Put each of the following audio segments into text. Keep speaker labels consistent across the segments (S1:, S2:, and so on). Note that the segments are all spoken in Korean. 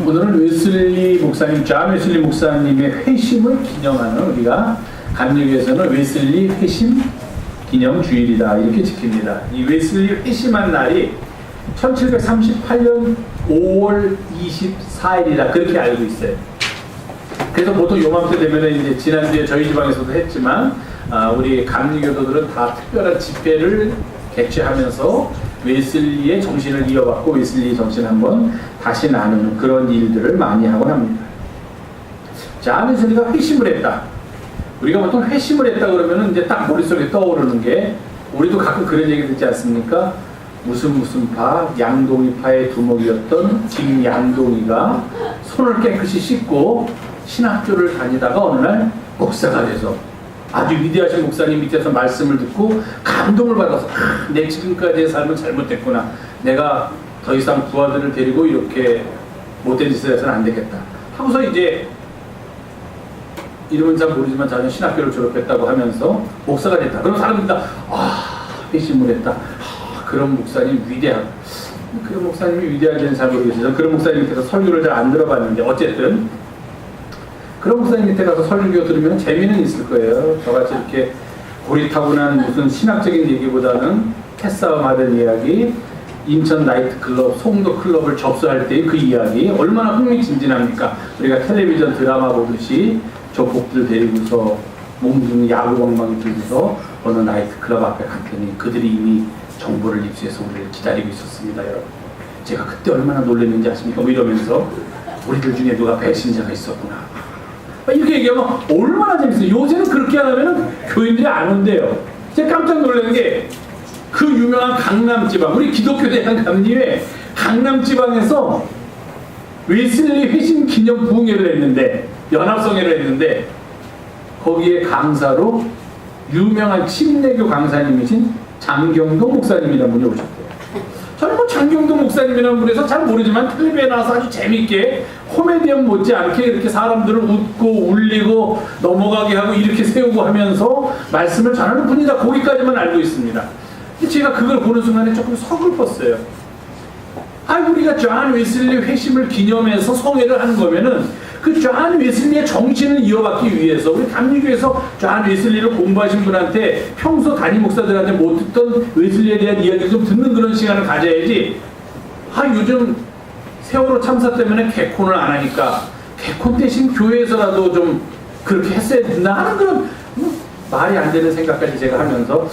S1: 오늘은 웨슬리 목사님, 존 웨슬리 목사님의 회심을 기념하는, 우리가 감리교에서는 웨슬리 회심 기념 주일이다 이렇게 지킵니다. 이 웨슬리 회심한 날이 1738년 5월 24일이라 그렇게 알고 있어요. 그래서 보통 요맘때 되면 이제 지난주에 저희 지방에서도 했지만 우리 감리교도들은 다 특별한 집회를 개최하면서 웨슬리의 정신을 이어받고 웨슬리의 정신을 한번 다시 나누는 그런 일들을 많이 하곤 합니다. 자, 웨슬리가 회심을 했다. 우리가 보통 회심을 했다 그러면 이제 딱 머릿속에 떠오르는 게, 우리도 가끔 그런 얘기 듣지 않습니까? 무슨 파, 양동이파의 두목이었던 김양동이가 손을 깨끗이 씻고 신학교를 다니다가 어느 날 목사가 돼서 아주 위대하신 목사님 밑에서 말씀을 듣고 감동을 받아서 내 지금까지의 삶은 잘못됐구나. 내가 더 이상 부하들을 데리고 이렇게 못된 짓을 해서는 안 되겠다. 하고서 이제 이름은 잘 모르지만 자기는 신학교를 졸업했다고 하면서 목사가 됐다. 그럼 사람들이 다 회심을 했다. 그런 목사님 위대하다. 그런 목사님이 위대하지는 잘 모르겠어요. 그런 목사님 밑에서 설교를 잘 안 들어봤는데 어쨌든 그런 목사님 밑에 가서 설교 들으면 재미는 있을 거예요. 저같이 이렇게 고리타분한 무슨 신학적인 얘기보다는 패싸움 하던 이야기, 인천 나이트클럽, 송도 클럽을 접수할 때의 그 이야기 얼마나 흥미진진합니까? 우리가 텔레비전 드라마 보듯이 조폭들 데리고서 몸뚱이 야구방망이 들고서 어느 나이트클럽 앞에 갔더니 그들이 이미 정보를 입수해서 우리를 기다리고 있었습니다. 여러분, 제가 그때 얼마나 놀랐는지 아십니까? 뭐 이러면서 우리들 중에 누가 배신자가 있었구나 이렇게 얘기하면 얼마나 재밌어요. 요새는 그렇게 안 하면은 교인들이 안 온대요. 제가 깜짝 놀라는 게 그 유명한 강남지방, 우리 기독교대학 감리회 강남지방에서 웨슬리 회심 기념 부흥회를 했는데, 연합성회를 했는데, 거기에 강사로 유명한 침례교 강사님이신 장경동 목사님이라는 분이 오셨대요. 저는 뭐 장경동 목사님이라는 분에서 잘 모르지만 텔레비에 나와서 아주 재밌게 코미디언 못지않게 이렇게 사람들을 웃고 울리고 넘어가게 하고 이렇게 세우고 하면서 말씀을 전하는 분이다. 거기까지만 알고 있습니다. 제가 그걸 보는 순간에 조금 서글펐어요. 우리가 존 웨슬리 회심을 기념해서 성회를 하는 거면은 그 존 웨슬리의 정신을 이어받기 위해서 우리 감리교에서 존 웨슬리를 공부하신 분한테 평소 담임 목사들한테 못 듣던 웨슬리에 대한 이야기를 좀 듣는 그런 시간을 가져야지. 요즘 세월호 참사 때문에 개콘을 안 하니까 개콘 대신 교회에서라도 좀 그렇게 했어야 된다 하는 그런 말이 안 되는 생각까지 제가 하면서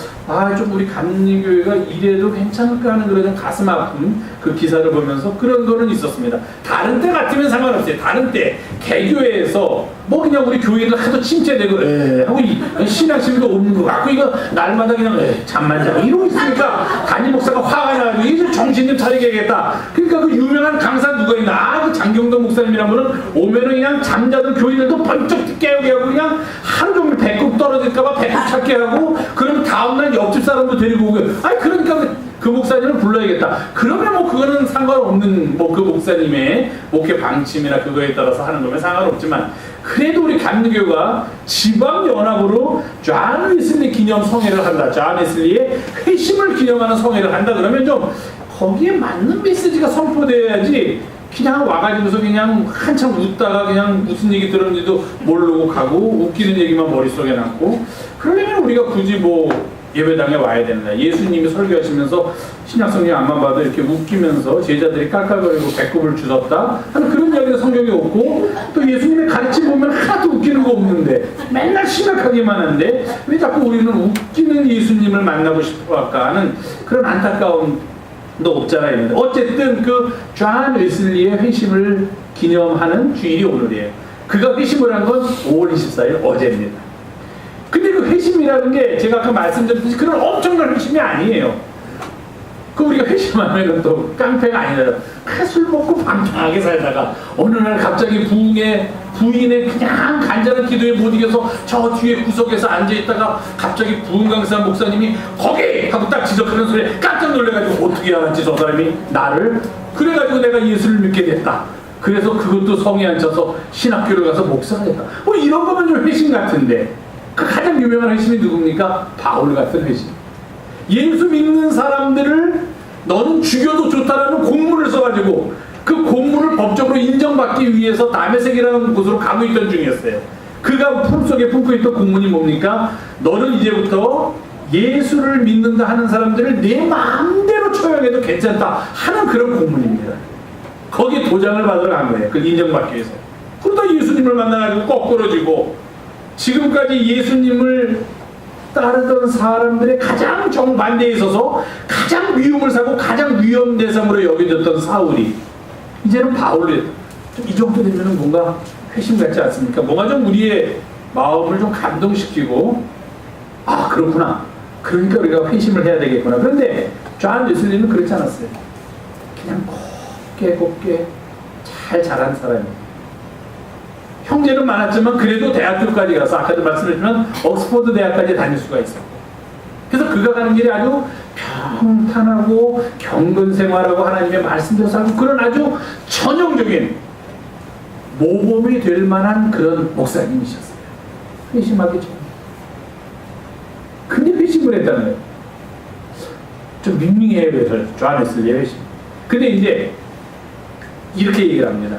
S1: 좀 우리 감리교회가 이래도 괜찮을까 하는 그런 좀 가슴 아픈 그 기사를 보면서 그런 거는 있었습니다. 다른 때 같으면 상관없어요. 다른 때 개교회에서 뭐 그냥 우리 교회를 하도 침체되고 하고 신앙심도 없는 거 같고 이거 날마다 그냥 잠만 자고 이러고 있으니까 담임 목사가 화가 나가지고 이제 정신 좀 차리겠다. 그러니까 그 유명한 강사 누가 있나? 그 장경동 목사님이라는 분은 오면은 그냥 잠자던 교인들도 번쩍 깨우게 하고 그냥 하루 종일 배꼽 떨어질까봐 배꼽 찾게 하고, 그러면 다음날 옆집 사람도 데리고 오고. 그러니까 그 목사님을 불러야겠다. 그러면 뭐 그거는 상관없는 뭐 그 목사님의 목회 방침이나 그거에 따라서 하는 거면 상관없지만, 그래도 우리 감리교가 지방연합으로 존 웨슬리 기념 성회를 한다. 존 웨슬리의 회심을 기념하는 성회를 한다. 그러면 좀 거기에 맞는 메시지가 선포되어야지 그냥 와가지고서 그냥 한참 웃다가 그냥 무슨 얘기 들었는지도 모르고 가고 웃기는 얘기만 머릿속에 남고, 그러려면 우리가 굳이 뭐 예배당에 와야 된다. 예수님이 설교하시면서 신약성경 안만 봐도 이렇게 웃기면서 제자들이 깔깔거리고 배꼽을 주었다 하는 그런 이야기도 성경에 없고, 또 예수님의 가르침 보면 하나도 웃기는 거 없는데 맨날 심각하기만 한데 왜 자꾸 우리는 웃기는 예수님을 만나고 싶어 할까 하는 그런 안타까움도 없잖아 있는데, 어쨌든 그 존 웨슬리의 회심을 기념하는 주일이 오늘이에요. 그가 회심을 한 건 5월 24일 어제입니다. 근데 그 회심이라는 게 제가 아까 말씀드렸듯이 그런 엄청난 회심이 아니에요. 그 우리가 회심하면 또 깡패가 아니라 술 먹고 방탕하게 살다가 어느 날 갑자기 부인의 그냥 간절한 기도에 못 이겨서 저 뒤에 구석에서 앉아있다가 갑자기 부흥 강사 목사님이 거기! 하고 딱 지적하는 소리에 깜짝 놀래가지고 어떻게 알았지 저 사람이 나를? 그래가지고 내가 예수를 믿게 됐다. 그래서 그것도 성에 앉혀서 신학교를 가서 목사가 됐다. 뭐 이런 거면 좀 회심 같은데, 그 가장 유명한 회심이 누굽니까? 바울 같은 회심. 예수 믿는 사람들을 너는 죽여도 좋다라는 공문을 써가지고 그 공문을 법적으로 인정받기 위해서 다메섹이라는 곳으로 가고 있던 중이었어요. 그가 품속에 품고 있던 공문이 뭡니까? 너는 이제부터 예수를 믿는다 하는 사람들을 내 마음대로 처형해도 괜찮다 하는 그런 공문입니다. 거기에 도장을 받으러 간 거예요. 그 인정받기 위해서. 그러다 예수님을 만나가지고 거꾸로지고 지금까지 예수님을 따르던 사람들의 가장 정반대에 있어서 가장 미움을 사고 가장 위험 대상으로 여겨졌던 사울이 이제는 바울로 이 정도 되면 뭔가 회심 같지 않습니까? 뭔가 좀 우리의 마음을 좀 감동시키고 아 그렇구나. 그러니까 우리가 회심을 해야 되겠구나. 그런데 존 웨슬리는 그렇지 않았어요. 그냥 곱게 잘 자란 사람이에요. 형제는 많았지만 그래도 대학교까지 가서 아까도 말씀드렸지만 옥스퍼드 대학까지 다닐 수가 있어요. 그래서 그가 가는 길이 아주 평탄하고 경건 생활하고 하나님의 말씀대로 살고 그런 아주 전형적인 모범이 될 만한 그런 목사님이셨어요. 회심하기 전. 근데 회심을 했다는 거예요. 좀 밍밍해요. 그래서 존 웨슬리의 회심. 근데 이제 이렇게 얘기를 합니다.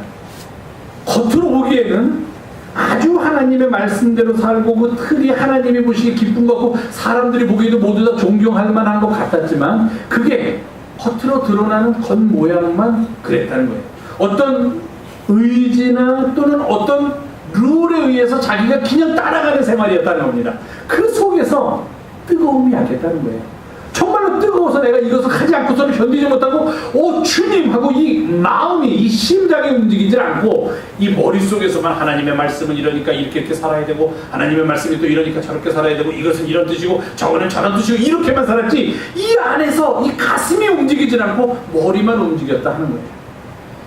S1: 겉으로 보기에는 아주 하나님의 말씀대로 살고 그 틀이 하나님이 보시기에 기쁨 같고 사람들이 보기에도 모두 다 존경할 만한 것 같았지만 그게 겉으로 드러나는 겉모양만 그랬다는 거예요. 어떤 의지나 또는 어떤 룰에 의해서 자기가 그냥 따라가는 생활이었다는 겁니다. 그 속에서 뜨거움이 약했다는 거예요. 정말로 뜨거워서 내가 이것을 하지 않고서는 견디지 못하고 주님 하고 이 마음이 이 심장이 움직이질 않고 이 머릿속에서만 하나님의 말씀은 이러니까 이렇게 살아야 되고 하나님의 말씀이 또 이러니까 저렇게 살아야 되고 이것은 이런 뜻이고 저거는 저런 뜻이고 이렇게만 살았지 이 안에서 이 가슴이 움직이질 않고 머리만 움직였다 하는 거예요.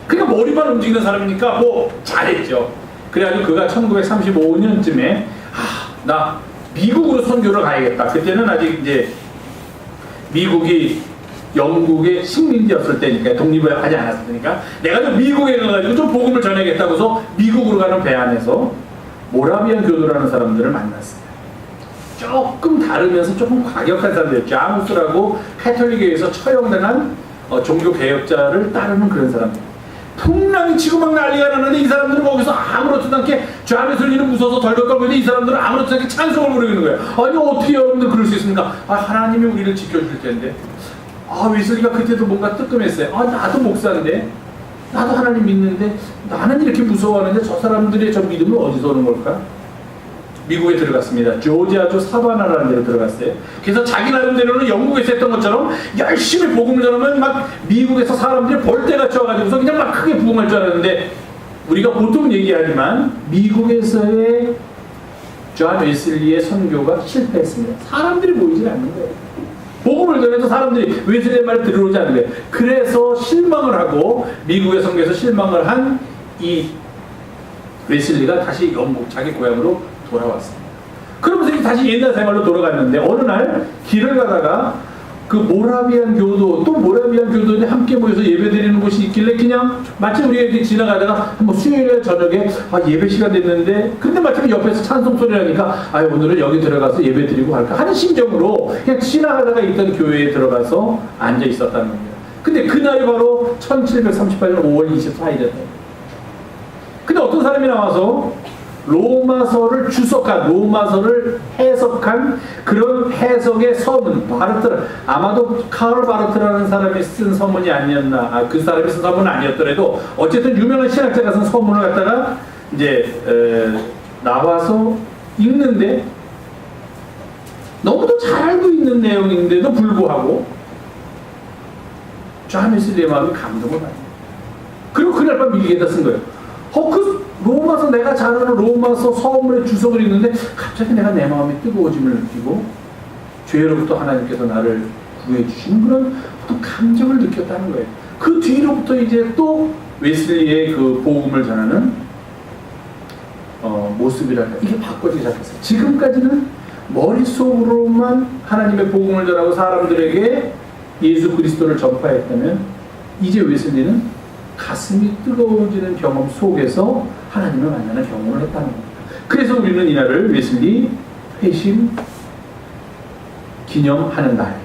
S1: 그러니까 머리만 움직이는 사람이니까 뭐 잘했죠. 그래가지고 그가 1935년쯤에 나 미국으로 선교를 가야겠다. 그때는 아직 이제 미국이 영국의 식민지였을 때니까 독립을 하지 않았으니까 내가 좀 미국에 가가지고 좀 복음을 전하겠다고서 미국으로 가는 배 안에서 모라비안 교도라는 사람들을 만났어요. 조금 다르면서 조금 과격한 사람들이었죠. 아무스라고 카톨릭에서 처형당한 종교 개혁자를 따르는 그런 사람들. 풍랑이 치고 막 난리가 나는데 이 사람들은 거기서 아무렇지도 않게 존 웨슬리는 무서워서 덜덜 떨고 있는데 이 사람들은 아무렇지도 않게 찬송을 부르는 거예요. 아니 어떻게 여러분들 그럴 수 있습니까? 하나님이 우리를 지켜줄 텐데. 웨슬리가 그때도 뭔가 뜨끔했어요. 나도 목사인데 나도 하나님 믿는데 나는 이렇게 무서워하는데 저 사람들의 저 믿음은 어디서 오는 걸까? 미국에 들어갔습니다. 조지아주 사바나라는 데로 들어갔어요. 그래서 자기 나름대로는 영국에서 했던 것처럼 열심히 복음을 전하면 막 미국에서 사람들이 볼때같이 와가지고서 그냥 막 크게 부흥할 줄 알았는데 우리가 보통 얘기하지만 미국에서의 존 웨슬리의 선교가 실패했습니다. 사람들이 모이질 않는 거예요. 복음을 전해도 사람들이 웨슬리의 말을 들어오지 않는 거예요. 그래서 실망을 하고 미국의 선교에서 실망을 한 이 웨슬리가 다시 영국 자기 고향으로 돌아왔습니다. 그러면서 다시 옛날 생활로 돌아갔는데 어느 날 길을 가다가 그 모라비안 교도 또 모라비안 교도들이 함께 모여서 예배드리는 곳이 있길래 그냥 마침 우리가 이렇게 지나가다가 한번 수요일 저녁에 예배 시간 됐는데 근데 마침 옆에서 찬송 소리를 하니까 오늘은 여기 들어가서 예배드리고 할까 하는 심정으로 그냥 지나가다가 있던 교회에 들어가서 앉아 있었다는 겁니다. 근데 그날이 바로 1738년 5월 24일이었어요. 근데 어떤 사람이 나와서 로마서를 주석한, 로마서를 해석한 그런 해석의 서문, 바르트라, 아마도 카를 바르트라는 사람이 쓴 서문이 아니었나, 그 사람이 쓴 서문은 아니었더라도 어쨌든 유명한 신학자가 쓴 서문을 갖다가 이제 나와서 읽는데 너무도 잘 알고 있는 내용인데도 불구하고 존 웨슬리의 마음이 감동을 받아요. 그리고 그날 밤 일기에다 쓴 거예요. 그 로마서 내가 잘 아는 로마서 서문의 주석을 읽는데 갑자기 내가 내 마음이 뜨거워짐을 느끼고 죄로부터 하나님께서 나를 구해주시는 그런 어떤 감정을 느꼈다는 거예요. 그 뒤로부터 이제 또 웨슬리의 그 복음을 전하는 모습이랄까 이게 바꿔지기 시작했어요. 지금까지는 머릿속으로만 하나님의 복음을 전하고 사람들에게 예수 그리스도를 전파했다면 이제 웨슬리는 가슴이 뜨거워지는 경험 속에서 하나님을 만나는 경험을 했다는 겁니다. 그래서 우리는 이날을 웨슬리 회심 기념하는 날,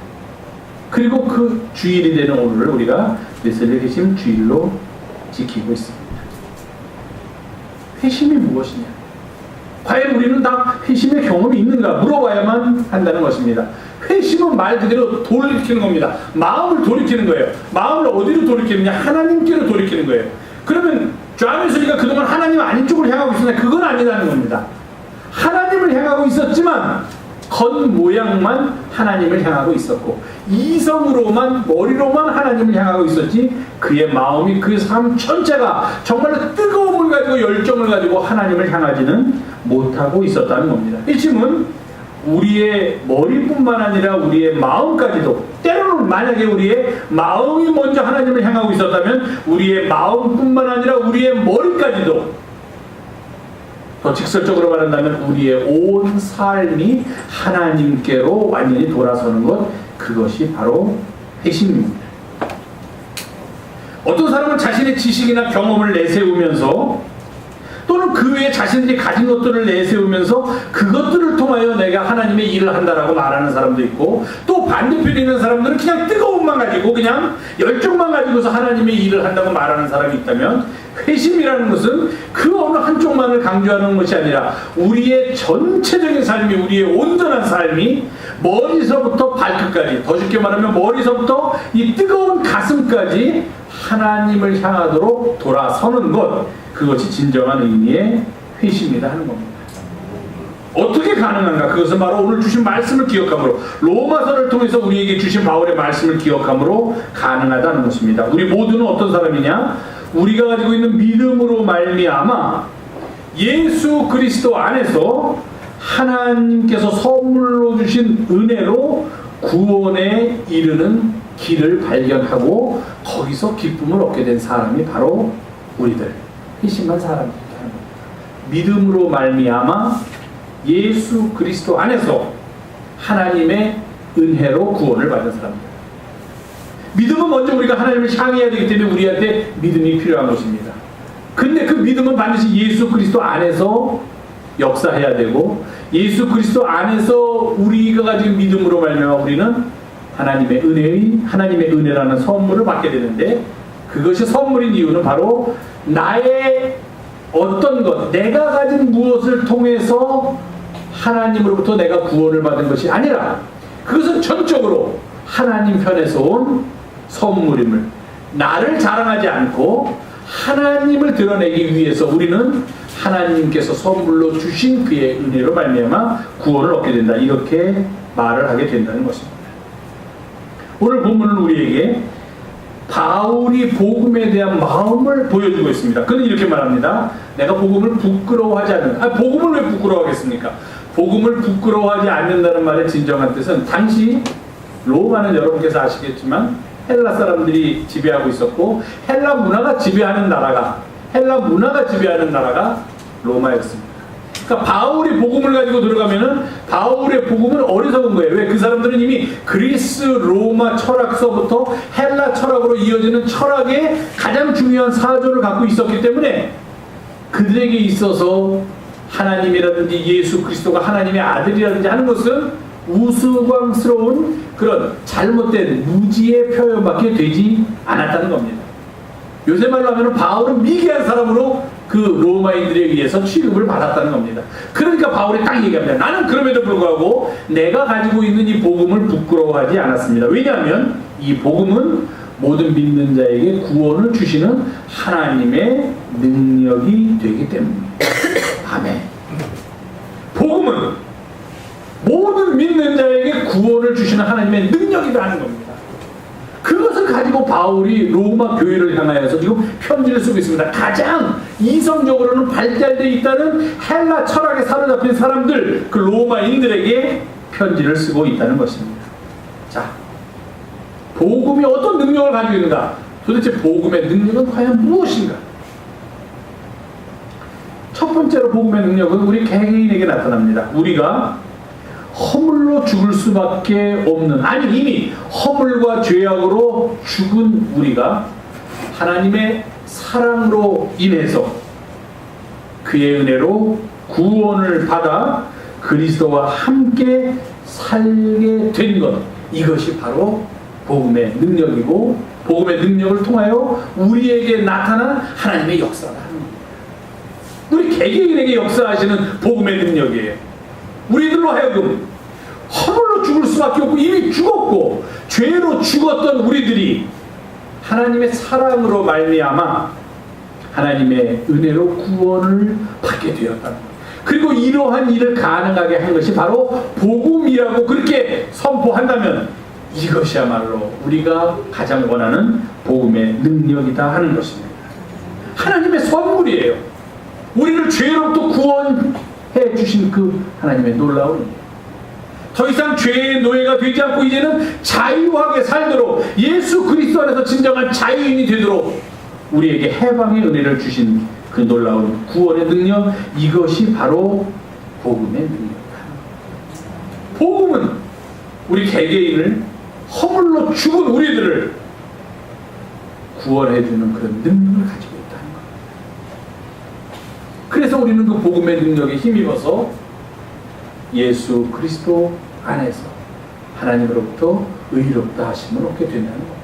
S1: 그리고 그 주일이 되는 오늘을 우리가 웨슬리 회심 주일로 지키고 있습니다. 회심이 무엇이냐? 과연 우리는 다 회심의 경험이 있는가 물어봐야만 한다는 것입니다. 회심은 말 그대로 돌이키는 겁니다. 마음을 돌이키는 거예요. 마음을 어디로 돌이키느냐? 하나님께로 돌이키는 거예요. 그러면 좌미수리가 그동안 하나님 아닌 쪽으로 향하고 있었는데 그건 아니라는 겁니다. 하나님을 향하고 있었지만 겉모양만 하나님을 향하고 있었고 이성으로만 머리로만 하나님을 향하고 있었지 그의 마음이 그 삶 전체가 정말로 뜨거움을 가지고 열정을 가지고 하나님을 향하지는 못하고 있었다는 겁니다. 이 질문 우리의 머리뿐만 아니라 우리의 마음까지도 때로는 만약에 우리의 마음이 먼저 하나님을 향하고 있었다면 우리의 마음뿐만 아니라 우리의 머리까지도 더 직설적으로 말한다면 우리의 온 삶이 하나님께로 완전히 돌아서는 것 그것이 바로 회심입니다. 어떤 사람은 자신의 지식이나 경험을 내세우면서 또는 그 외에 자신들이 가진 것들을 내세우면서 그것들을 통하여 내가 하나님의 일을 한다라고 말하는 사람도 있고 또 반대편에 있는 사람들은 그냥 뜨거움만 가지고 그냥 열정만 가지고서 하나님의 일을 한다고 말하는 사람이 있다면 회심이라는 것은 그 어느 한쪽만을 강조하는 것이 아니라 우리의 전체적인 삶이 우리의 온전한 삶이 머리서부터 발끝까지 더 쉽게 말하면 머리서부터 이 뜨거운 가슴까지 하나님을 향하도록 돌아서는 것 그것이 진정한 의미의 회심이다 하는 겁니다. 어떻게 가능한가? 그것은 바로 오늘 주신 말씀을 기억함으로 로마서를 통해서 우리에게 주신 바울의 말씀을 기억함으로 가능하다는 것입니다. 우리 모두는 어떤 사람이냐? 우리가 가지고 있는 믿음으로 말미암아 예수 그리스도 안에서 하나님께서 선물로 주신 은혜로 구원에 이르는 길을 발견하고 거기서 기쁨을 얻게 된 사람이 바로 우리들 회심한 사람입니다. 믿음으로 말미암아 예수 그리스도 안에서 하나님의 은혜로 구원을 받은 사람입니다. 믿음은 먼저 우리가 하나님을 향해야 되기 때문에 우리한테 믿음이 필요한 것입니다. 근데 그 믿음은 반드시 예수 그리스도 안에서 역사해야 되고 예수 그리스도 안에서 우리가 가진 믿음으로 말미암아 우리는 하나님의 은혜라는 선물을 받게 되는데 그것이 선물인 이유는 바로 나의 어떤 것, 내가 가진 무엇을 통해서 하나님으로부터 내가 구원을 받은 것이 아니라 그것은 전적으로 하나님 편에서 온 선물임을 나를 자랑하지 않고 하나님을 드러내기 위해서 우리는 하나님께서 선물로 주신 그의 은혜로 말미암아 구원을 얻게 된다. 이렇게 말을 하게 된다는 것입니다. 오늘 본문은 우리에게 바울이 복음에 대한 마음을 보여주고 있습니다. 그는 이렇게 말합니다. 내가 복음을 부끄러워하지 않는다. 복음을 왜 부끄러워하겠습니까? 복음을 부끄러워하지 않는다는 말의 진정한 뜻은 당시 로마는 여러분께서 아시겠지만 헬라 사람들이 지배하고 있었고 헬라 문화가 지배하는 나라가 로마였습니다. 그러니까 바울이 복음을 가지고 들어가면은 바울의 복음은 어리석은 거예요. 왜? 그 사람들은 이미 그리스 로마 철학서부터 헬라 철학으로 이어지는 철학의 가장 중요한 사조를 갖고 있었기 때문에 그들에게 있어서 하나님이라든지 예수 그리스도가 하나님의 아들이라든지 하는 것은 우스꽝스러운 그런 잘못된 무지의 표현밖에 되지 않았다는 겁니다. 요새 말로 하면 바울은 미개한 사람으로 그 로마인들에 의해서 취급을 받았다는 겁니다. 그러니까 바울이 딱 얘기합니다. 나는 그럼에도 불구하고 내가 가지고 있는 이 복음을 부끄러워하지 않았습니다. 왜냐하면 이 복음은 모든 믿는 자에게 구원을 주시는 하나님의 능력이 되기 때문입니다. 아멘. 복음은 모든 믿는 자에게 구원을 주시는 하나님의 능력이라는 겁니다. 그것을 가지고 바울이 로마 교회를 향하여서 지금 편지를 쓰고 있습니다. 가장 이성적으로는 발달되어 있다는 헬라 철학에 사로잡힌 사람들, 그 로마인들에게 편지를 쓰고 있다는 것입니다. 자, 복음이 어떤 능력을 가지고 있는가? 도대체 복음의 능력은 과연 무엇인가? 첫 번째로 복음의 능력은 우리 개개인에게 나타납니다. 우리가 허물로 죽을 수밖에 없는, 아니 이미 허물과 죄악으로 죽은 우리가 하나님의 사랑으로 인해서 그의 은혜로 구원을 받아 그리스도와 함께 살게 된 것, 이것이 바로 복음의 능력이고 복음의 능력을 통하여 우리에게 나타난 하나님의 역사다. 우리 개개인에게 역사하시는 복음의 능력이에요. 우리들로 하여금 허물로 죽을 수밖에 없고 이미 죽었고 죄로 죽었던 우리들이 하나님의 사랑으로 말미암아 하나님의 은혜로 구원을 받게 되었다는 것. 그리고 이러한 일을 가능하게 한 것이 바로 복음이라고 그렇게 선포한다면 이것이야말로 우리가 가장 원하는 복음의 능력이다 하는 것입니다. 하나님의 선물이에요. 우리를 죄로부터 구원해 주신 그 하나님의 놀라운 일. 더 이상 죄의 노예가 되지 않고 이제는 자유하게 살도록 예수 그리스도 안에서 진정한 자유인이 되도록 우리에게 해방의 은혜를 주신 그 놀라운 구원의 능력, 이것이 바로 복음의 능력이다. 복음은 우리 개개인을 허물로 죽은 우리들을 구원해주는 그런 능력을 가지고 있다는 것. 그래서 우리는 그 복음의 능력에 힘입어서 예수 그리스도 안에서 하나님으로부터 의롭다 하심을 얻게 된다는 겁니다.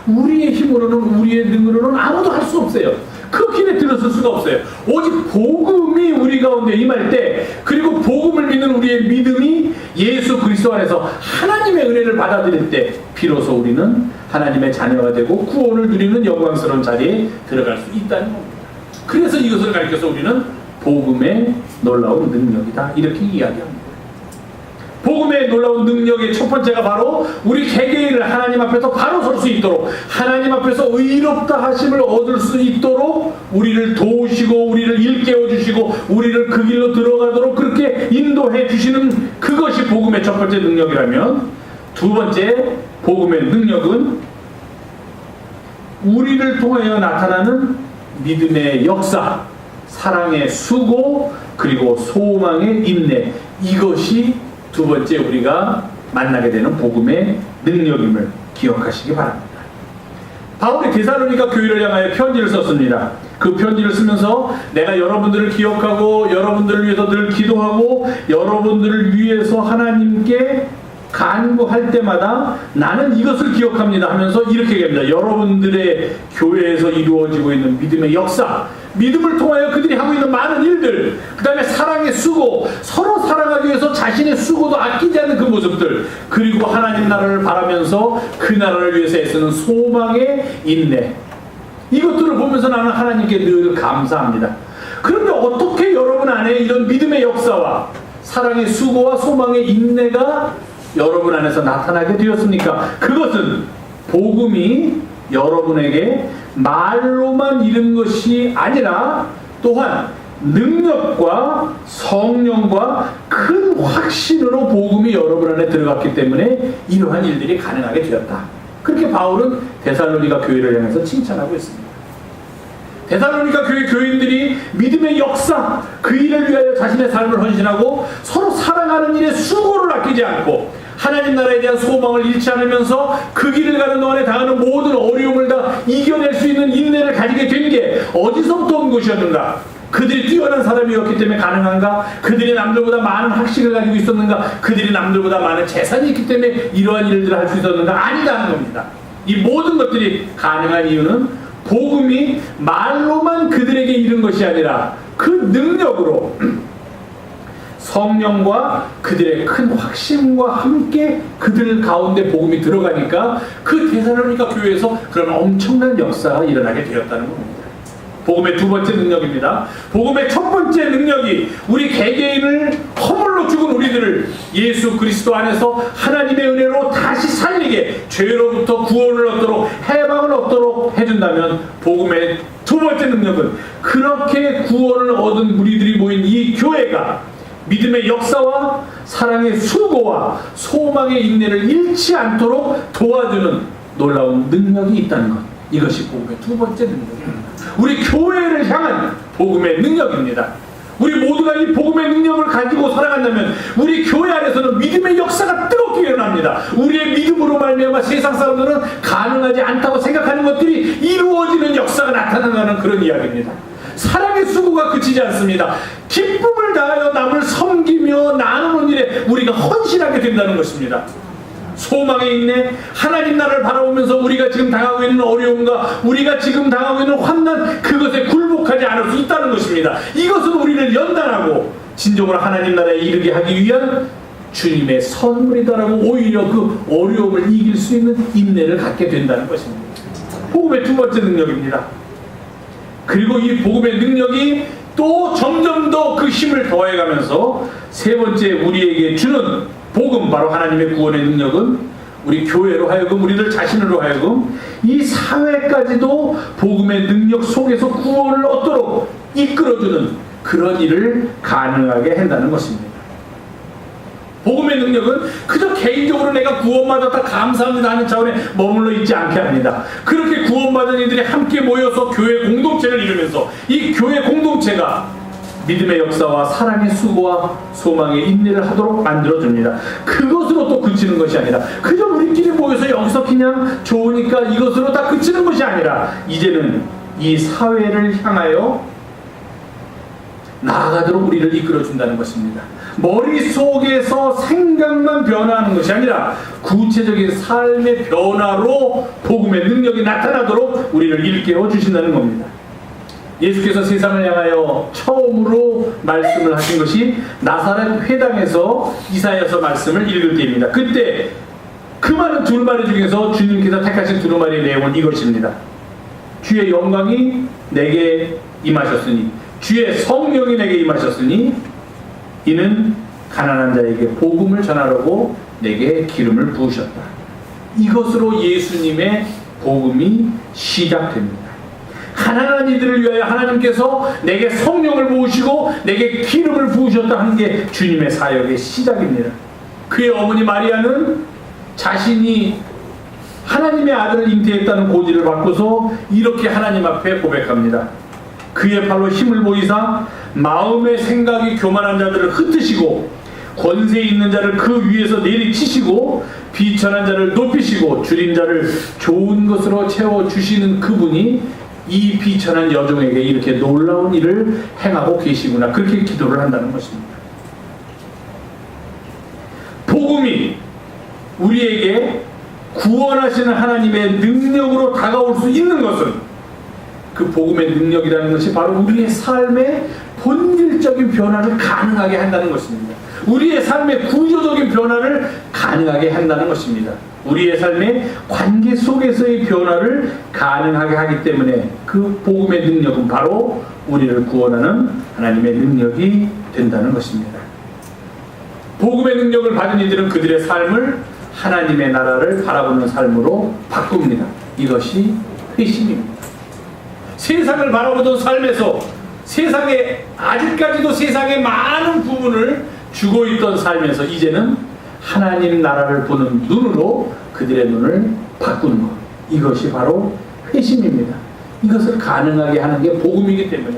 S1: 우리의 힘으로는, 우리의 능으로는 아무도 할 수 없어요. 그 길에 들어설 수가 없어요. 오직 복음이 우리 가운데 임할 때, 그리고 복음을 믿는 우리의 믿음이 예수 그리스도 안에서 하나님의 은혜를 받아들일 때 비로소 우리는 하나님의 자녀가 되고 구원을 누리는 영광스러운 자리에 들어갈 수 있다는 겁니다. 그래서 이것을 가르쳐서 우리는 복음의 놀라운 능력이다 이렇게 이야기합니다. 복음의 놀라운 능력의 첫 번째가 바로 우리 개개인을 하나님 앞에서 바로 설 수 있도록, 하나님 앞에서 의롭다 하심을 얻을 수 있도록 우리를 도우시고 우리를 일깨워 주시고 우리를 그 길로 들어가도록 그렇게 인도해 주시는 그것이 복음의 첫 번째 능력이라면, 두 번째 복음의 능력은 우리를 통하여 나타나는 믿음의 역사, 사랑의 수고, 그리고 소망의 인내, 이것이 두 번째 우리가 만나게 되는 복음의 능력임을 기억하시기 바랍니다. 바울이 데살로니가 교회를 향하여 편지를 썼습니다. 그 편지를 쓰면서 내가 여러분들을 기억하고 여러분들을 위해서 늘 기도하고 여러분들을 위해서 하나님께 간구할 때마다 나는 이것을 기억합니다 하면서 이렇게 얘기합니다. 여러분들의 교회에서 이루어지고 있는 믿음의 역사, 믿음을 통하여 그들이 하고 있는 많은 일들, 그 다음에 사랑의 수고, 서로 사랑하기 위해서 자신의 수고도 아끼지 않는 그 모습들, 그리고 하나님 나라를 바라면서 그 나라를 위해서 애쓰는 소망의 인내, 이것들을 보면서 나는 하나님께 늘 감사합니다. 그런데 어떻게 여러분 안에 이런 믿음의 역사와 사랑의 수고와 소망의 인내가 여러분 안에서 나타나게 되었습니까? 그것은 복음이 여러분에게 말로만 이른 것이 아니라 또한 능력과 성령과 큰 확신으로 복음이 여러분 안에 들어갔기 때문에 이러한 일들이 가능하게 되었다. 그렇게 바울은 데살로니가 교회를 향해서 칭찬하고 있습니다. 데살로니가 교회 교인들이 믿음의 역사, 그 일을 위하여 자신의 삶을 헌신하고 서로 사랑하는 일에 수고를 아끼지 않고 하나님 나라에 대한 소망을 잃지 않으면서 그 길을 가는 동안에 당하는 모든 어려움을 다 이겨낼 수 있는 인내를 가지게 된 게 어디서부터 온 것이었는가? 그들이 뛰어난 사람이었기 때문에 가능한가? 그들이 남들보다 많은 학식을 가지고 있었는가? 그들이 남들보다 많은 재산이 있기 때문에 이러한 일들을 할 수 있었는가? 아니다는 겁니다. 이 모든 것들이 가능한 이유는 복음이 말로만 그들에게 이른 것이 아니라 그 능력으로 성령과 그들의 큰 확신과 함께 그들 가운데 복음이 들어가니까 그 데살로니가 교회에서 그런 엄청난 역사가 일어나게 되었다는 겁니다. 복음의 두 번째 능력입니다. 복음의 첫 번째 능력이 우리 개개인을 허물로 죽은 우리들을 예수 그리스도 안에서 하나님의 은혜로 다시 살리게, 죄로부터 구원을 얻도록 해방을 얻도록 해준다면, 복음의 두 번째 능력은 그렇게 구원을 얻은 무리들이 모인 이 교회가 믿음의 역사와 사랑의 수고와 소망의 인내를 잃지 않도록 도와주는 놀라운 능력이 있다는 것, 이것이 복음의 두 번째 능력입니다. 우리 교회를 향한 복음의 능력입니다. 우리 모두가 이 복음의 능력을 가지고 살아간다면 우리 교회 안에서는 믿음의 역사가 뜨겁게 일어납니다. 우리의 믿음으로 말미암아 세상 사람들은 가능하지 않다고 생각하는 것들이 이루어지는 역사가 나타나는 그런 이야기입니다. 사랑의 수고가 그치지 않습니다. 기쁨을 다하여 남을 섬기며 나누는 일에 우리가 헌신하게 된다는 것입니다. 소망의 인내, 하나님 나라를 바라보면서 우리가 지금 당하고 있는 어려움과 우리가 지금 당하고 있는 환난, 그것에 굴복하지 않을 수 있다는 것입니다. 이것은 우리를 연단하고 진정으로 하나님 나라에 이르게 하기 위한 주님의 선물이다라고 오히려 그 어려움을 이길 수 있는 인내를 갖게 된다는 것입니다. 복음의 두 번째 능력입니다. 그리고 이 복음의 능력이 또 점점 더 그 힘을 더해가면서 세 번째 우리에게 주는 복음, 바로 하나님의 구원의 능력은 우리 교회로 하여금, 우리들 자신으로 하여금 이 사회까지도 복음의 능력 속에서 구원을 얻도록 이끌어주는 그런 일을 가능하게 한다는 것입니다. 복음의 능력은 그저 개인적으로 내가 구원받았다 감사합니다 하는 차원에 머물러 있지 않게 합니다. 그렇게 구원받은 이들이 함께 모여서 교회 공동체를 이루면서 이 교회 공동체가 믿음의 역사와 사랑의 수고와 소망의 인내를 하도록 만들어줍니다. 그것으로 또 그치는 것이 아니라 그저 우리끼리 모여서 여기서 그냥 좋으니까 이것으로 다 그치는 것이 아니라 이제는 이 사회를 향하여 나아가도록 우리를 이끌어준다는 것입니다. 머릿속에서 생각만 변화하는 것이 아니라 구체적인 삶의 변화로 복음의 능력이 나타나도록 우리를 일깨워 주신다는 겁니다. 예수께서 세상을 향하여 처음으로 말씀을 하신 것이 나사렛 회당에서 이사야서 말씀을 읽을 때입니다. 그때 그 많은 두루마리 중에서 주님께서 택하신 두루마리의 내용은 이것입니다. 주의 영광이 내게 임하셨으니, 주의 성령이 내게 임하셨으니 이는 가난한 자에게 복음을 전하려고 내게 기름을 부으셨다. 이것으로 예수님의 복음이 시작됩니다. 가난한 이들을 위하여 하나님께서 내게 성령을 부으시고 내게 기름을 부으셨다 하는 게 주님의 사역의 시작입니다. 그의 어머니 마리아는 자신이 하나님의 아들을 잉태했다는 고지를 받고서 이렇게 하나님 앞에 고백합니다. 그의 팔로 힘을 보이사 마음의 생각이 교만한 자들을 흩으시고 권세 있는 자를 그 위에서 내리치시고 비천한 자를 높이시고 줄인 자를 좋은 것으로 채워주시는 그분이 이 비천한 여종에게 이렇게 놀라운 일을 행하고 계시구나, 그렇게 기도를 한다는 것입니다. 복음이 우리에게 구원하시는 하나님의 능력으로 다가올 수 있는 것은, 그 복음의 능력이라는 것이 바로 우리의 삶의 본질적인 변화를 가능하게 한다는 것입니다. 우리의 삶의 구조적인 변화를 가능하게 한다는 것입니다. 우리의 삶의 관계 속에서의 변화를 가능하게 하기 때문에 그 복음의 능력은 바로 우리를 구원하는 하나님의 능력이 된다는 것입니다. 복음의 능력을 받은 이들은 그들의 삶을 하나님의 나라를 바라보는 삶으로 바꿉니다. 이것이 회심입니다. 세상을 바라보던 삶에서 아직까지도 세상의 많은 부분을 주고 있던 삶에서 이제는 하나님 나라를 보는 눈으로 그들의 눈을 바꾸는 것, 이것이 바로 회심입니다. 이것을 가능하게 하는 게 복음이기 때문에,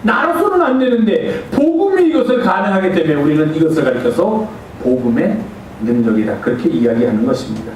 S1: 나로서는 안 되는데 복음이 이것을 가능하기 때문에 우리는 이것을 가리켜서 복음의 능력이다, 그렇게 이야기하는 것입니다.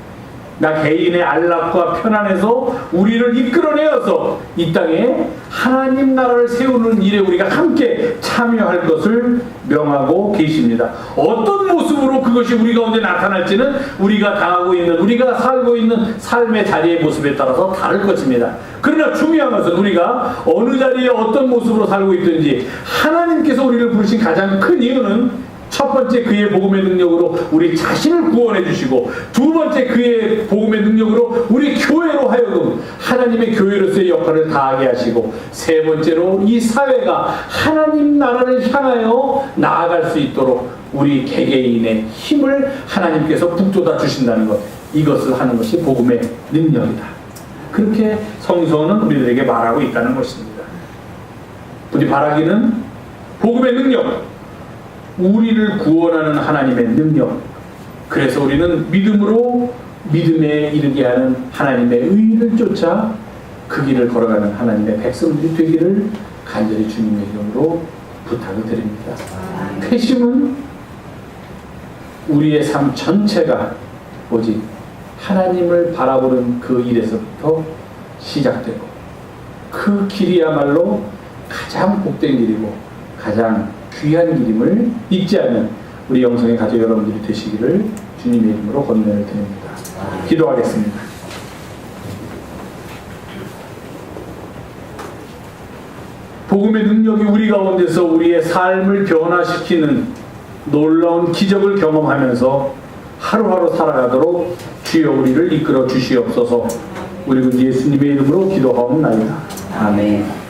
S1: 나 개인의 안락과 편안에서 우리를 이끌어내어서 이 땅에 하나님 나라를 세우는 일에 우리가 함께 참여할 것을 명하고 계십니다. 어떤 모습으로 그것이 우리 가운데 나타날지는 우리가 당하고 있는, 우리가 살고 있는 삶의 자리의 모습에 따라서 다를 것입니다. 그러나 중요한 것은 우리가 어느 자리에 어떤 모습으로 살고 있든지 하나님께서 우리를 부르신 가장 큰 이유는 첫 번째 그의 복음의 능력으로 우리 자신을 구원해 주시고, 두 번째 그의 복음의 능력으로 우리 교회로 하여금 하나님의 교회로서의 역할을 다하게 하시고, 세 번째로 이 사회가 하나님 나라를 향하여 나아갈 수 있도록 우리 개개인의 힘을 하나님께서 북돋아 주신다는 것, 이것을 하는 것이 복음의 능력이다. 그렇게 성서는 우리들에게 말하고 있다는 것입니다. 우리 바라기는 복음의 능력, 우리를 구원하는 하나님의 능력, 그래서 우리는 믿음으로 믿음에 이르게 하는 하나님의 의를 쫓아 그 길을 걸어가는 하나님의 백성들이 되기를 간절히 주님의 이름으로 부탁을 드립니다. 회심은 우리의 삶 전체가 오직 하나님을 바라보는 그 일에서부터 시작되고, 그 길이야말로 가장 복된 길이고 가장 귀한 길임을 잊지 않는 우리 영성의 가족 여러분들이 되시기를 주님의 이름으로 권면을 드립니다. 기도하겠습니다. 복음의 능력이 우리 가운데서 우리의 삶을 변화시키는 놀라운 기적을 경험하면서 하루하루 살아가도록 주여 우리를 이끌어 주시옵소서. 우리는 예수님의 이름으로 기도하옵나이다.
S2: 아멘.